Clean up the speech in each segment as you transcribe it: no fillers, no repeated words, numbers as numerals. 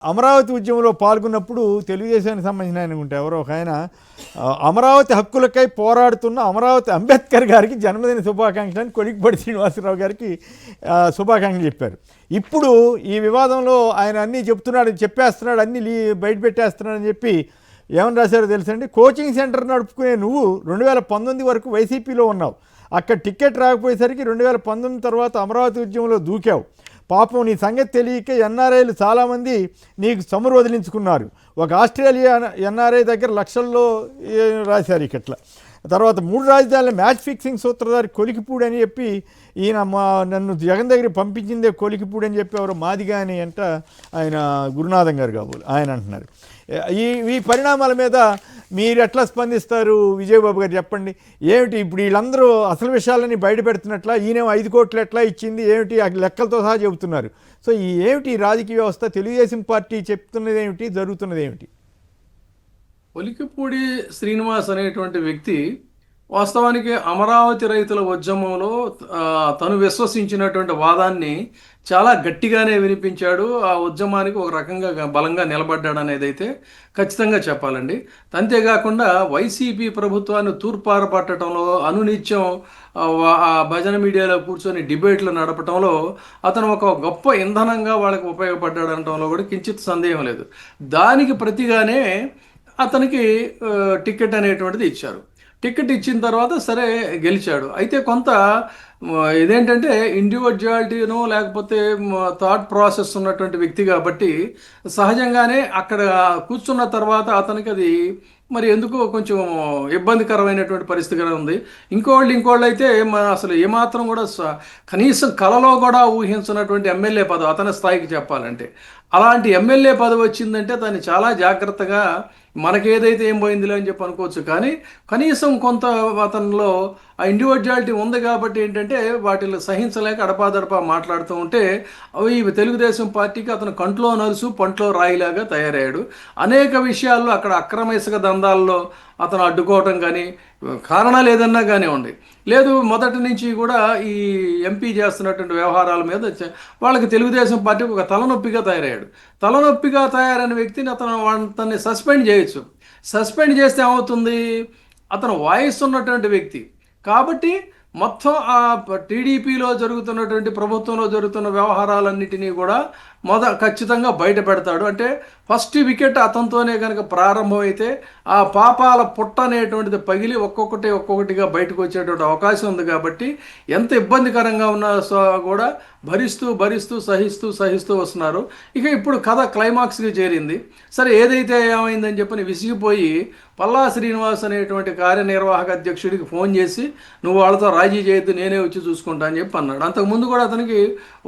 అమరావతి ఉద్యమంలో పాల్గొన్నప్పుడు తెలుగుదేశానికి సంబంధించిన ఆయన ఉంటే ఎవరో ఒక ఆయన అమరావతి హక్కులకై పోరాడుతున్న అమరావతి అంబేద్కర్ గారికి జన్మదిన శుభాకాంక్షలు అని కొలిక్పడి శ్రీనివాసరావు గారికి శుభాకాంక్షలు చెప్పారు. ఇప్పుడు ఈ వివాదంలో ఆయన అన్నీ చెప్తున్నాడు, చెప్పేస్తున్నాడు, అన్నీ బయట పెట్టేస్తున్నాడని చెప్పి ఏమని రాశారో తెలుసండి. కోచింగ్ సెంటర్ నడుపుకునే నువ్వు 2019 వరకు వైసీపీలో ఉన్నావు. అక్కడ టికెట్ రాకపోయేసరికి 2019 తర్వాత అమరావతి ఉద్యమంలో దూకావు. పాపం నీ సంగతి తెలియక ఎన్ఆర్ఐలు చాలామంది నీకు చమురు వదిలించుకున్నారు. ఒక ఆస్ట్రేలియా ఎన్ఆర్ఐ దగ్గర లక్షల్లో రాశారు ఇట్లా. తర్వాత 3 రాజధానుల మ్యాచ్ ఫిక్సింగ్ సూత్రధారి కొలికిపూడి అని చెప్పి ఈయన నన్ను జగన్ దగ్గరికి పంపించిందే కొలికిపూడి అని చెప్పి ఎవరు మాదిగా అని అంట ఆయన గురునాథం గారు కాబోలు ఆయన అంటున్నారు. ఈ పరిణామాల మీద మీరు ఎట్లా స్పందిస్తారు విజయబాబు గారు, చెప్పండి. ఏమిటి ఇప్పుడు వీళ్ళందరూ అసలు విషయాలని బయట పెడుతున్నట్లా, ఈయన 5 కోట్లు ఎట్లా ఇచ్చింది ఏమిటి ఆ లెక్కలతో సహా చెబుతున్నారు. సో ఏమిటి రాజకీయ వ్యవస్థ, తెలుగుదేశం పార్టీ చెప్తున్నది ఏమిటి, జరుగుతున్నది ఏమిటి? ఒలికిపూడి శ్రీనివాస్ అనేటువంటి వ్యక్తి వాస్తవానికి అమరావతి రైతుల ఉద్యమంలో తను విశ్వసించినటువంటి వాదాన్ని చాలా గట్టిగానే వినిపించాడు. ఆ ఉద్యమానికి ఒక రకంగా బలంగా నిలబడ్డాడు అనేది అయితే ఖచ్చితంగా చెప్పాలండి. అంతేకాకుండా వైసీపీ ప్రభుత్వాన్ని తూర్పారపట్టడంలో అనునిత్యం భజన మీడియాలో కూర్చొని డిబేట్లు నడపడంలో అతను ఒక గొప్ప ఇంధనంగా వాళ్ళకి ఉపయోగపడ్డాడు అనడంలో కూడా కించిత్ సందేహం లేదు. దానికి ప్రతిగానే అతనికి టికెట్ అనేటువంటిది ఇచ్చారు. టికెట్ ఇచ్చిన తర్వాత సరే గెలిచాడు. అయితే కొంత ఇదేంటంటే ఇండివిజువాలిటీనో లేకపోతే థాట్ ప్రాసెస్ ఉన్నటువంటి వ్యక్తి కాబట్టి సహజంగానే అక్కడ కూర్చున్న తర్వాత అతనికి అది మరి ఎందుకో కొంచెం ఇబ్బందికరమైనటువంటి పరిస్థితిగా ఉంది. ఇంకోళ్ళు అయితే అసలు ఏమాత్రం కూడా కనీసం కలలో కూడా ఊహించినటువంటి ఎమ్మెల్యే పదవి అతని స్థాయికి చెప్పాలంటే, అలాంటి ఎమ్మెల్యే పదవి వచ్చిందంటే దాన్ని చాలా జాగ్రత్తగా మనకేదైతే ఏం పోయిందిలే అని చెప్పి అనుకోవచ్చు. కానీ కనీసం కొంత అతనిలో ఆ ఇండివిజువాలిటీ ఉంది కాబట్టి ఏంటంటే వాటిని సహించలేక అడపాదడపా మాట్లాడుతూ ఉంటే అవి తెలుగుదేశం పార్టీకి అతను కంట్లో నలుసు పంట్లో రాయిలాగా తయారయ్యాడు. అనేక విషయాల్లో అక్కడ అక్రమ ఇసుక దందాల్లో అతను అడ్డుకోవటం కానీ కారణాలు ఏదన్నా కానివ్వండి, లేదు మొదటి నుంచి కూడా ఈ ఎంపీ చేస్తున్నటువంటి వ్యవహారాల మీద వాళ్ళకి తెలుగుదేశం పార్టీకి ఒక తలనొప్పిగా తయారయ్యాడు. తలనొప్పిగా తయారైన వ్యక్తిని అతన్ని సస్పెండ్ చేయొచ్చు. సస్పెండ్ చేస్తే ఏమవుతుంది, అతను వాయిస్ ఉన్నటువంటి వ్యక్తి కాబట్టి మొత్తం ఆ టీడీపీలో జరుగుతున్నటువంటి ప్రభుత్వంలో జరుగుతున్న వ్యవహారాలన్నిటినీ కూడా ఖచ్చితంగా బయట పెడతాడు. అంటే ఫస్ట్ వికెట్ అతనితోనే కనుక ప్రారంభమైతే ఆ పాపాల పుట్ట అనేటువంటిది పగిలి ఒక్కొక్కటిగా బయటకు వచ్చేటువంటి అవకాశం ఉంది. కాబట్టి ఎంత ఇబ్బందికరంగా ఉన్నా కూడా భరిస్తూ సహిస్తూ వస్తున్నారు. ఇక ఇప్పుడు కథ క్లైమాక్స్కి చేరింది. సరే ఏదైతే ఏమైందని చెప్పని విసిగిపోయి పల్లా శ్రీనివాస్ అనేటువంటి కార్యనిర్వాహక అధ్యక్షుడికి ఫోన్ చేసి నువ్వు వాళ్ళతో రాజీ చేయొద్దు, నేనే వచ్చి చూసుకుంటా అని చెప్పి అన్నాడు. అంతకుముందు కూడా అతనికి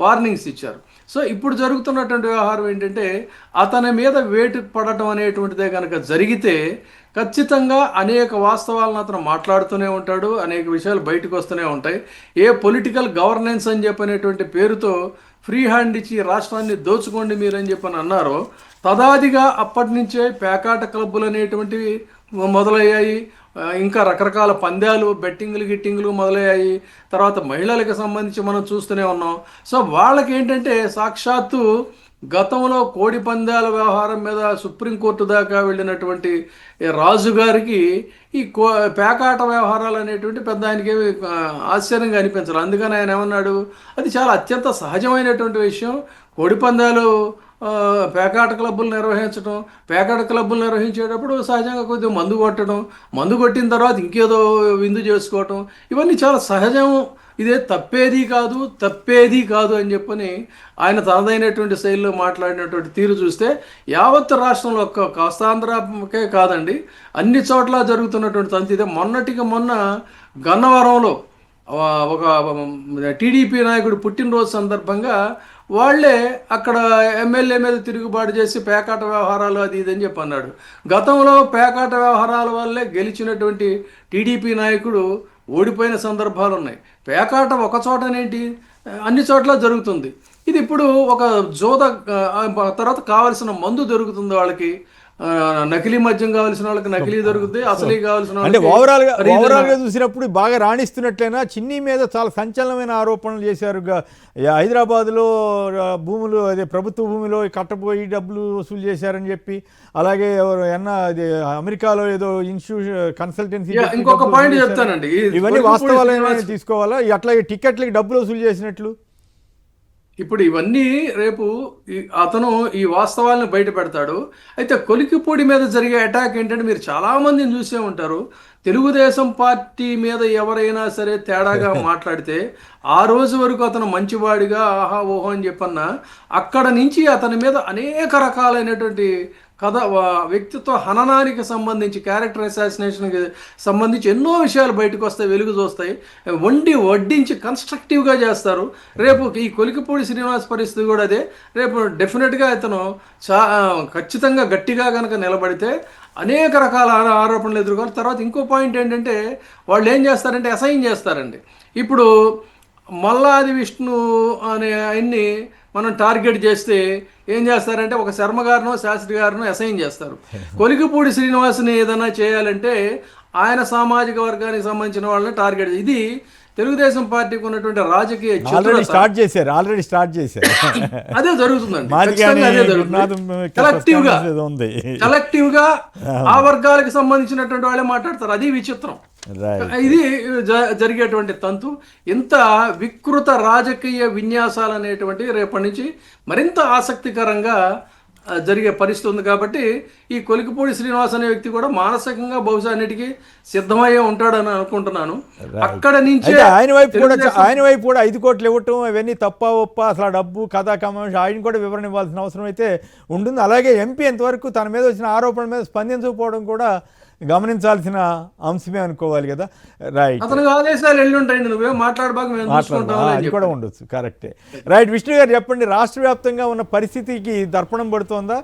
వార్నింగ్స్ ఇచ్చారు. సో ఇప్పుడు జరుగుతున్నటువంటి వ్యవహారం ఏంటంటే అతని మీద వేటు పడటం అనేటువంటిదే కనుక జరిగితే ఖచ్చితంగా అనేక వాస్తవాలను అతను మాట్లాడుతూనే ఉంటాడు, అనేక విషయాలు బయటకు వస్తూనే ఉంటాయి. ఏ పొలిటికల్ గవర్నెన్స్ అని చెప్పనేటువంటి పేరుతో ఫ్రీ హ్యాండ్ ఇచ్చి రాష్ట్రాన్ని దోచుకోండి మీరని చెప్పని అన్నారో తదాదిగా అప్పటి నుంచే పేకాట క్లబ్బులు అనేటువంటివి మొదలయ్యాయి. ఇంకా రకరకాల పందాలు గిట్టింగ్లు మొదలయ్యాయి. తర్వాత మహిళలకు సంబంధించి మనం చూస్తూనే ఉన్నాం. సో వాళ్ళకి ఏంటంటే సాక్షాత్తు గతంలో కోడి పందాల వ్యవహారం మీద సుప్రీంకోర్టు దాకా వెళ్ళినటువంటి రాజుగారికి ఈ పేకాట వ్యవహారాలు అనేటువంటి పెద్ద ఆయనకి ఆశ్చర్యంగా అనిపించాలి. అందుకని ఆయన ఏమన్నాడు, అది చాలా అత్యంత సహజమైనటువంటి విషయం. కోడి పందాలు పేకాట క్లబ్బులు నిర్వహించడం, పేకాట క్లబ్బులు నిర్వహించేటప్పుడు సహజంగా కొద్దిగా మందు కొట్టిన తర్వాత ఇంకేదో విందు చేసుకోవటం, ఇవన్నీ చాలా సహజం. ఇదే తప్పేది కాదు అని చెప్పని ఆయన తనదైనటువంటి శైలిలో మాట్లాడినటువంటి తీరు చూస్తే యావత్ రాష్ట్రంలో కాస్తాంధ్రకే కాదండి అన్ని చోట్ల జరుగుతున్నటువంటి తంతు ఇదే. మొన్న గన్నవరంలో ఒక టీడీపీ నాయకుడు పుట్టినరోజు సందర్భంగా వాళ్ళే అక్కడ ఎమ్మెల్యే మీద తిరుగుబాటు చేసి పేకాట వ్యవహారాలు అది ఇదని చెప్పి అన్నాడు. గతంలో పేకాట వ్యవహారాల వల్లే గెలిచినటువంటి టీడీపీ నాయకుడు ఓడిపోయిన సందర్భాలు ఉన్నాయి. పేకాట ఒక చోటనేంటి అన్ని చోట్ల జరుగుతుంది. ఇది ఇప్పుడు ఒక తర్వాత కావలసిన మందు దొరుకుతుంది వాళ్ళకి. నకిలీ మద్యం కావాల్సిన వాళ్ళకి నకిలీ దొరుకుతుంది, అసలీ కావాల్సిన అంటే వాళ్ళకి ఓవరాల్గా చూసినప్పుడు బాగా రాణిస్తున్నట్లయినా చిన్ని మీద చాలా సంచలనమైన ఆరోపణలు చేశారు. హైదరాబాద్లో భూములు అదే ప్రభుత్వ భూమిలో కట్టబోయి డబ్బులు వసూలు చేశారని చెప్పి, అలాగే అది అమెరికాలో ఏదో ఇన్స్టిట్యూషన్ కన్సల్టెన్సీ. ఇంకొక పాయింట్ చెప్తానండి, ఇవన్నీ వాస్తవాలైనా తీసుకోవాలా? అట్లా టికెట్లకి డబ్బులు వసూలు చేసినట్లు ఇప్పుడు ఇవన్నీ రేపు అతను ఈ వాస్తవాలను బయట పెడతాడు. అయితే కొలికిపూడి మీద జరిగే అటాక్ ఏంటంటే, మీరు చాలా మందిని చూసే ఉంటారు, తెలుగుదేశం పార్టీ మీద ఎవరైనా సరే తేడాగా మాట్లాడితే ఆ రోజు వరకు అతను మంచివాడిగా ఆహా ఓహో అని చెప్పన్నా, అక్కడ నుంచి అతని మీద అనేక రకాలైనటువంటి వ్యక్తిత్వ హననానికి సంబంధించి, క్యారెక్టర్ అసాసినేషన్కి సంబంధించి ఎన్నో విషయాలు బయటకు వస్తాయి, వెలుగు చూస్తాయి, వడ్డించి కన్స్ట్రక్టివ్గా చేస్తారు. రేపు ఈ కొలికిపూడి శ్రీనివాస్ పరిస్థితి కూడా అదే. రేపు డెఫినెట్గా ఇతను ఖచ్చితంగా గట్టిగా కనుక నిలబడితే అనేక రకాల ఆరోపణలు ఎదుర్కోవాలి. తర్వాత ఇంకో పాయింట్ ఏంటంటే, వాళ్ళు ఏం చేస్తారంటే అసైన్ చేస్తారండి. ఇప్పుడు మల్లాది విష్ణు అనే ఆయన్ని మనం టార్గెట్ చేస్తే ఏం చేస్తారంటే, ఒక శర్మ గారినో శాస్త్రి గారినో అసైన్ చేస్తారు. కొలికిపూడి శ్రీనివాస్ని ఏదైనా చేయాలంటే ఆయన సామాజిక వర్గానికి సంబంధించిన వాళ్ళని టార్గెట్. ఇది తెలుగుదేశం పార్టీకి ఉన్నటువంటి రాజకీయ ఆల్రెడీ స్టార్ట్ చేశారు అదే జరుగుతుందండి. కలెక్టివ్ గా ఆ వర్గాలకు సంబంధించినటువంటి వాళ్ళే మాట్లాడతారు. అది విచిత్రం. ఇది జరిగేటువంటి తంతు. ఇంత వికృత రాజకీయ విన్యాసాలు అనేటువంటి రేపటి నుంచి మరింత ఆసక్తికరంగా జరిగే పరిస్థితి ఉంది. కాబట్టి ఈ కొలికిపూడి శ్రీనివాస్ అనే వ్యక్తి కూడా మానసికంగా బహుశా అన్నిటికీ సిద్ధమయ్యే ఉంటాడని అనుకుంటున్నాను. అక్కడ నుంచి ఆయన వైపు కూడా 5 కోట్లు ఇవ్వటం అవన్నీ తప్ప ఒప్ప, అసలు డబ్బు కథా కమాంశ ఆయన కూడా వివరణ ఇవ్వాల్సిన అవసరం అయితే ఉంటుంది. అలాగే ఎంపీ ఎంతవరకు తన మీద వచ్చిన ఆరోపణల మీద స్పందించకపోవడం కూడా గమనించాల్సిన అంశమే అనుకోవాలి కదా. రైట్, అతనికి ఆదేశాలు వెళ్ళి ఉంటాయండి, నువ్వేం అది కూడా ఉండొచ్చు. కరెక్టే. రైట్, విష్ణు గారు చెప్పండి, రాష్ట్ర వ్యాప్తంగా ఉన్న పరిస్థితికి దర్పణం పడుతోందా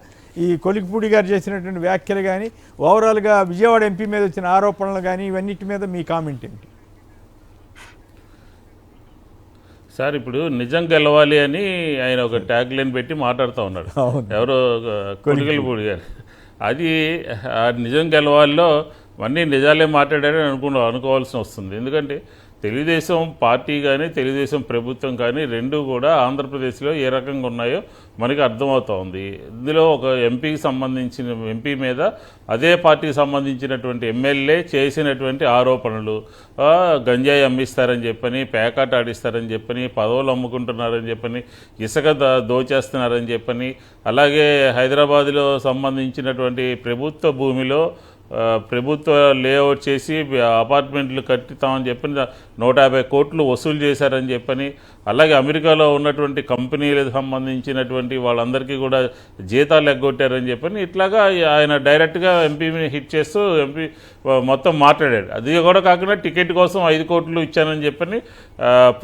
ఈ కొలికిపూడి గారు చేసినటువంటి వ్యాఖ్యలు కానీ, ఓవరాల్గా విజయవాడ ఎంపీ మీద వచ్చిన ఆరోపణలు కానీ, ఇవన్నిటి మీద మీ కామెంట్ ఏంటి? సార్, ఇప్పుడు నిజం గెలవాలి అని ఆయన ఒక ట్యాగ్ లైన్ పెట్టి మాట్లాడుతూ ఉన్నాడు, ఎవరో కొలికిపూడి గారు. అది నిజం గెలవాల్లో అన్నీ నిజాలే మాట్లాడారని అనుకోవాల్సి వస్తుంది. ఎందుకంటే తెలుగుదేశం పార్టీ కానీ తెలుగుదేశం ప్రభుత్వం కానీ రెండూ కూడా ఆంధ్రప్రదేశ్లో ఏ రకంగా ఉన్నాయో మనకి అర్థమవుతూ ఉంది. ఇందులో ఒక ఎంపీ మీద అదే పార్టీకి సంబంధించినటువంటి ఎమ్మెల్యే చేసినటువంటి ఆరోపణలు, గంజాయి అమ్మిస్తారని చెప్పని, పేకాట ఆడిస్తారని చెప్పని, పదవులు అమ్ముకుంటున్నారని చెప్పని, ఇసుక దోచేస్తున్నారని చెప్పని, అలాగే హైదరాబాద్లో సంబంధించినటువంటి ప్రభుత్వ భూమిలో ప్రభుత్వ లేఅవుట్ చేసి అపార్ట్మెంట్లు కట్టిస్తామని చెప్పని 150 కోట్లు వసూలు చేశారని చెప్పని, అలాగే అమెరికాలో ఉన్నటువంటి కంపెనీలకు సంబంధించినటువంటి వాళ్ళందరికీ కూడా జీతాలు ఎగ్గొట్టారని చెప్పని, ఇట్లాగా ఆయన డైరెక్ట్గా ఎంపీని హిట్ చేస్తూ ఎంపీ మొత్తం మాట్లాడాడు. అది కూడా కాకుండా టికెట్ కోసం 5 కోట్లు ఇచ్చానని చెప్పని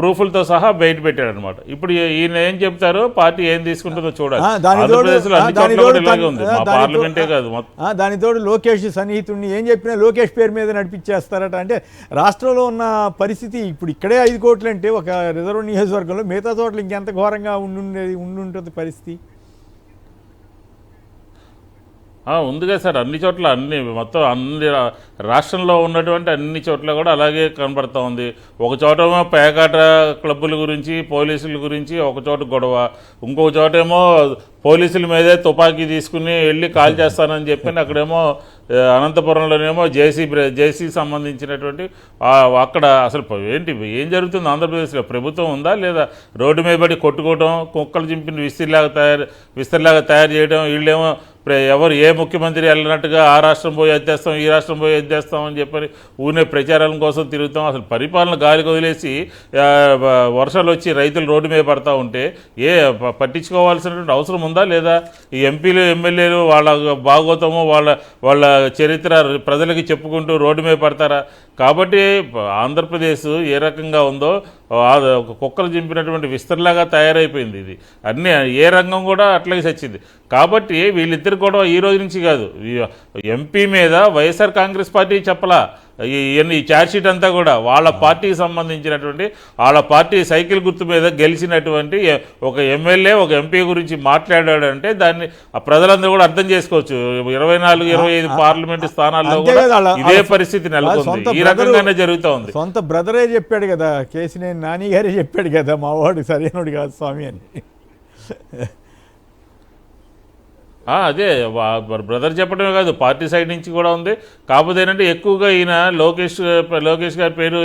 ప్రూఫ్లతో సహా బయట పెట్టాడు అనమాట. ఇప్పుడు ఈయన ఏం చెప్తారో, పార్టీ ఏం తీసుకుంటుందో చూడాలి. ఆంధ్రప్రదేశ్లో అన్ని చోట్ల కూడా ఇలాగే ఉంది, మా పార్లమెంటే కాదు మొత్తం. దానితోడు లోకేష్ సన్నిహితుడిని ఏం చెప్పినా లోకేష్ పేరు మీద నడిపించేస్తారట. అంటే రాష్ట్రంలో ఉన్న పరిస్థితి ఇప్పుడు ఇక్కడే 5 కోట్లు అంటే ఒక రిజర్వ్ నియోజకవర్గంలో మిగతా చోట్ల ఇంకెంత ఘోరంగా ఉండుంటుంది పరిస్థితి. ఉందిగా సార్, అన్ని చోట్ల మొత్తం అన్ని రాష్ట్రంలో ఉన్నటువంటి అన్ని చోట్ల కూడా అలాగే కనబడుతూ ఉంది. ఒక చోటేమో పేకాట క్లబ్బుల గురించి, పోలీసుల గురించి ఒక చోట గొడవ, ఇంకొక చోటేమో పోలీసుల మీదే తుపాకీ తీసుకుని వెళ్ళి కాల్ చేస్తానని చెప్పి అక్కడేమో అనంతపురంలోనేమో జేసీ సంబంధించినటువంటి అక్కడ అసలు ఏం జరుగుతుంది ఆంధ్రప్రదేశ్లో? ప్రభుత్వం ఉందా లేదా? రోడ్డు మీద పడి కొట్టుకోవడం, కుక్కలు చింపిన విస్తరిలాగా తయారు చేయడం, వీళ్ళేమో ఎవరు ఏ ముఖ్యమంత్రి వెళ్ళినట్టుగా ఆ రాష్ట్రం పోయి ఎత్తేస్తాం, ఈ రాష్ట్రం పోయి ఎత్తేస్తాం అని చెప్పని ఊరినే ప్రచారాల కోసం తిరుగుతాం. అసలు పరిపాలన గాలికి వదిలేసి వర్షాలు వచ్చి రైతులు రోడ్డు మీద పడతా ఉంటే పట్టించుకోవాల్సినటువంటి అవసరం ఉందా లేదా? ఈ ఎంపీలు ఎమ్మెల్యేలు వాళ్ళ భాగోతము వాళ్ళ చరిత్ర ప్రజలకి చెప్పుకుంటూ రోడ్డు మీద పడతారా? కాబట్టి ఆంధ్రప్రదేశ్ ఏ రకంగా ఉందో ఒక కుక్కలు చింపినటువంటి విస్తరలాగా తయారైపోయింది. ఇది అన్నీ ఏ రంగం కూడా అట్లాగే చచ్చింది. కాబట్టి వీళ్ళిద్దరు ఎదుర్కోవడం ఈ రోజు నుంచి కాదు. ఎంపీ మీద వైఎస్ఆర్ కాంగ్రెస్ పార్టీ చెప్పలా, ఈ ఛార్జ్షీట్ అంతా కూడా వాళ్ళ పార్టీకి సంబంధించినటువంటి, వాళ్ళ పార్టీ సైకిల్ గుర్తు మీద గెలిచినటువంటి ఒక ఎమ్మెల్యే ఒక ఎంపీ గురించి మాట్లాడాడంటే దాన్ని ఆ ప్రజలందరూ కూడా అర్థం చేసుకోవచ్చు. 24-25 పార్లమెంటు స్థానాల్లో కూడా ఇదే పరిస్థితి నెలకొంది. ఈ రకంగానే జరుగుతూ ఉంది. సొంత బ్రదరే చెప్పాడు కదా, కేసినేని నాని గారే చెప్పాడు కదా, మా వాడు సరైనడు కాదు స్వామి అని. అదే బ్రదర్ చెప్పడమే కాదు, పార్టీ సైడ్ నుంచి కూడా ఉంది. కాకపోతే ఏంటంటే ఎక్కువగా ఈయన లోకేష్ గారి పేరు,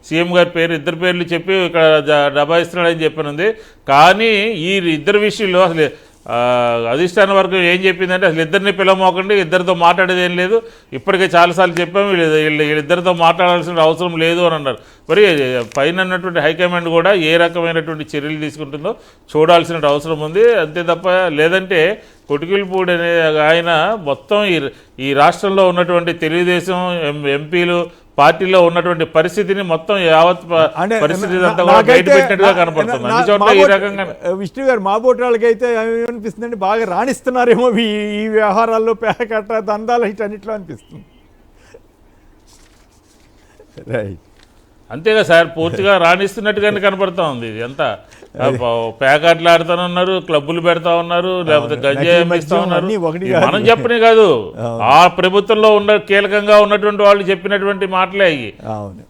సీఎం గారి పేరు, ఇద్దరు పేర్లు చెప్పి ఇక్కడ దబాయిస్తున్నాడని చెప్పనుంది. కానీ ఈ ఇద్దరు విషయంలో అసలు అధిష్టాన వర్గం ఏం చెప్పిందంటే అసలు ఇద్దరిని పిలవమోకండి, ఇద్దరితో మాట్లాడేది ఏం లేదు, ఇప్పటికే చాలాసార్లు చెప్పాము, వీళ్ళిద్దరితో మాట్లాడాల్సిన అవసరం లేదు అని అన్నారు. మరి పైన ఉన్నటువంటి హైకమాండ్ కూడా ఏ రకమైనటువంటి చర్యలు తీసుకుంటుందో చూడాల్సిన అవసరం ఉంది. అంతే తప్ప లేదంటే కొటికిలిపూడి అనే ఆయన మొత్తం ఈ రాష్ట్రంలో ఉన్నటువంటి తెలుగుదేశం ఎంపీలు పార్టీలో ఉన్నటువంటి పరిస్థితిని మొత్తం యావత్ పరిస్థితి అంతా కూడా బయటపెట్టినట్టుగా కనపడుతుంది. అన్ని చోట్ల ఈ రకంగా. విష్ణు గారు, మా బోటి వాళ్ళకైతే ఏమనిపిస్తుందంటే బాగా రాణిస్తున్నారేమో ఈ వ్యవహారాల్లో, పేకట్ట దందాలు ఇటన్నిట్లో అనిపిస్తుంది. రైట్, అంతేగా సార్, పూర్తిగా రాణిస్తున్నట్టుగానే కనపడతా ఉంది. ఇది ఎంత పేకాట్లు ఆడుతూ ఉన్నారు, క్లబ్బులు పెడతా ఉన్నారు, లేకపోతే గంజాయి ఇస్తా ఉన్నారు. మనం చెప్పనే కాదు, ఆ ప్రభుత్వంలో ఉన్న కీలకంగా ఉన్నటువంటి వాళ్ళు చెప్పినటువంటి మాటలే అయ్యి.